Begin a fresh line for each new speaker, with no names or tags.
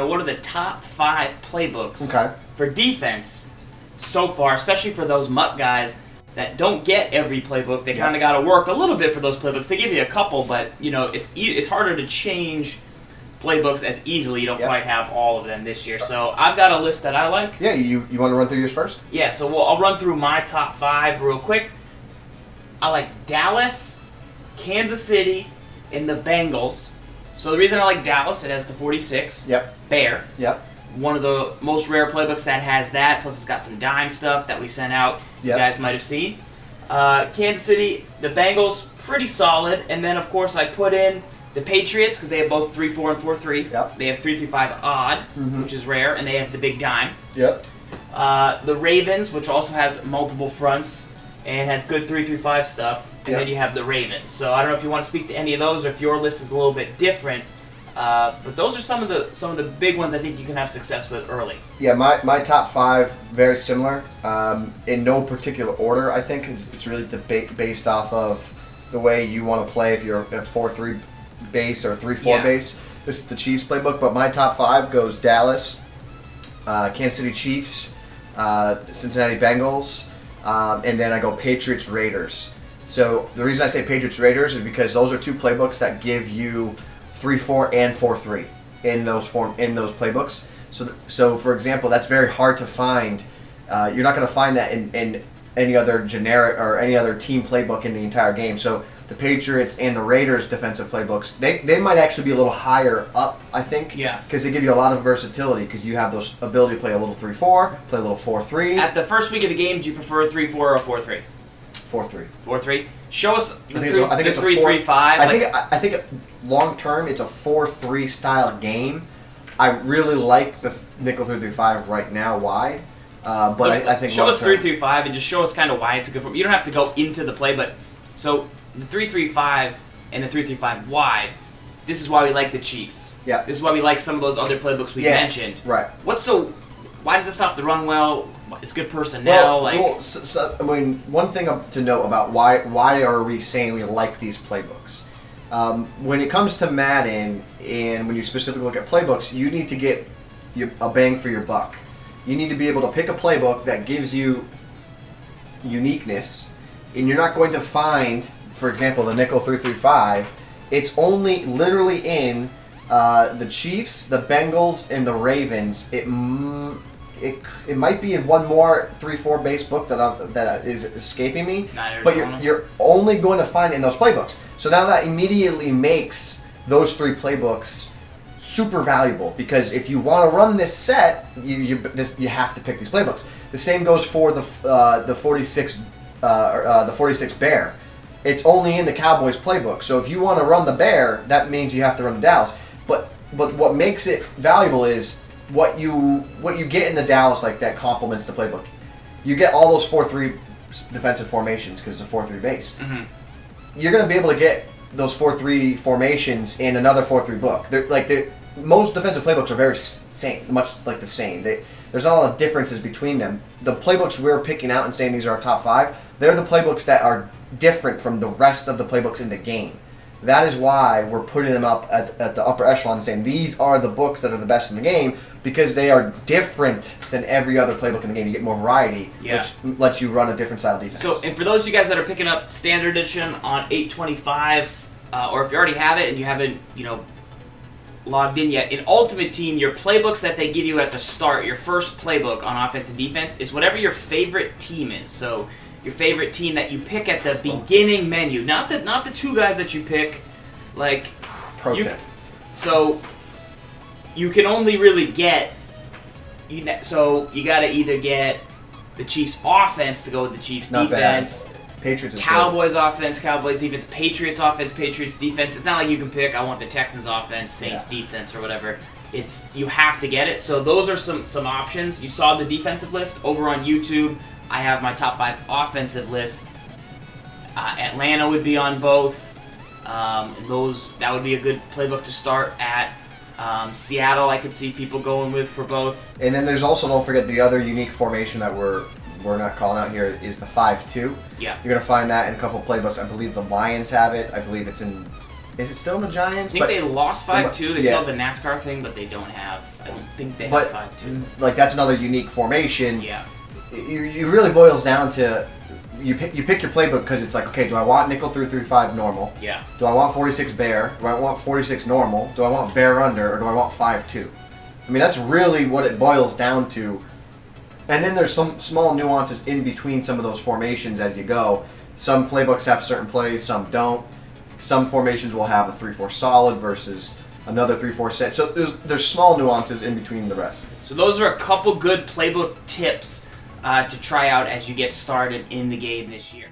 what are the top 5 playbooks
Okay.
for defense so far, especially for those MUT guys that don't get every playbook. They kind of got to work a little bit for those playbooks. They give you a couple, but it's harder to change playbooks as easily. You don't quite have all of them this year. So I've got a list that I like.
Yeah, you want to run through yours first?
Yeah, so I'll run through my top 5 real quick. I like Dallas, Kansas City, and the Bengals. So the reason I like Dallas, it has the 46.
Yep.
Bear.
Yep.
One of the most rare playbooks that has that, plus it's got some dime stuff that we sent out. You guys might have seen. Kansas City, the Bengals, pretty solid. And then, of course, I put in the Patriots because they have both 3-4 and 4-3.
Yep.
They have 3-3-5 odd, which is rare, and they have the big dime.
Yep.
The Ravens, which also has multiple fronts and has good 3-3-5 stuff. And then you have the Ravens. So I don't know if you want to speak to any of those or if your list is a little bit different. But those are some of the big ones I think you can have success with early.
Yeah, my top 5 very similar. In no particular order, I think it's really based off of the way you want to play. If you're a 4-3 base or a 3-4 base, this is the Chiefs playbook. But my top 5 goes Dallas, Kansas City Chiefs, Cincinnati Bengals, and then I go Patriots Raiders. So the reason I say Patriots Raiders is because those are 2 playbooks that give you 3-4 and 4-3 in those playbooks. So for example, that's very hard to find. You're not going to find that in any other generic or any other team playbook in the entire game. So the Patriots and the Raiders defensive playbooks, they might actually be a little higher up, I think.
Yeah.
Because they give you a lot of versatility because you have those ability to play a little 3-4, play a little 4-3.
At the first week of the game, do you prefer a 3-4 or a 4-3?
4-3.
4-3. Show us the
I think it's
3-3-5.
I think long term it's a 4-3 style game. I really like the nickel 3-3-5 right now wide, but I think
show
long
us
term,
3-3-5 and just show us kind of why it's a good form. You don't have to go into the play, but so the 3-3-5 and the 3-3-5 wide. This is why we like the Chiefs.
Yeah.
This is why we like some of those other playbooks we mentioned.
Right.
Why does it stop the run well? It's good personnel.
One thing to note about why are we saying we like these playbooks? When it comes to Madden, and when you specifically look at playbooks, you need to get a bang for your buck. You need to be able to pick a playbook that gives you uniqueness, and you're not going to find, for example, the nickel 3-3-5. It's only literally in the Chiefs, the Bengals, and the Ravens. It might be in one more 3-4 base book that is escaping me, but you're only going to find it in those playbooks. So now that immediately makes those 3 playbooks super valuable because if you want to run this set, you have to pick these playbooks. The same goes for the 46 Bear. It's only in the Cowboys playbook. So if you want to run the Bear, that means you have to run the Dallas. But what makes it valuable is what you get in the Dallas that complements the playbook. You get all those 4-3 defensive formations because it's a 4-3 base. Mm-hmm. You're going to be able to get those 4-3 formations in another 4-3 book. Most defensive playbooks are very much like the same. There's not a lot of differences between them. The playbooks we're picking out and saying these are our top 5, they're the playbooks that are different from the rest of the playbooks in the game. That is why we're putting them up at the upper echelon and saying these are the books that are the best in the game because they are different than every other playbook in the game. You get more variety, which lets you run a different style defense.
So, and for those of you guys that are picking up Standard Edition on 825, or if you already have it and you haven't, logged in yet, in Ultimate Team, your playbooks that they give you at the start, your first playbook on offense and defense, is whatever your favorite team is. So, your favorite team that you pick at the beginning menu, not the 2 guys that you pick,
Pro tip.
So you can only really get. So you got to either get the Chiefs offense to go with the Chiefs defense.
Patriots is
Cowboys offense, Cowboys defense, Patriots offense, Patriots defense. It's not like you can pick. I want the Texans offense, Saints defense, or whatever. You have to get it. So those are some options. You saw the defensive list over on YouTube. I have my top 5 offensive list. Atlanta would be on both. That would be a good playbook to start at. Seattle, I could see people going with for both.
And then there's also, don't forget, the other unique formation that we're not calling out here is the 5-2.
Yeah.
You're going to find that in a couple playbooks. I believe the Lions have it. I believe it's in Is it still in the Giants?
I think they lost 5-2. They
yeah.
still have the NASCAR thing, but they don't have. I don't think they have 5-2.
Like that's another unique formation.
Yeah.
It really boils down to you pick your playbook because it's like, okay, do I want nickel 3-3-5 normal?
Yeah.
Do I want 46 bear? Do I want 46 normal? Do I want bear under? Or do I want 5-2? I mean, that's really what it boils down to. And then there's some small nuances in between some of those formations as you go. Some playbooks have certain plays, some don't. Some formations will have a 3-4 solid versus another 3-4 set. So there's small nuances in between the rest.
So those are a couple good playbook tips to try out as you get started in the game this year.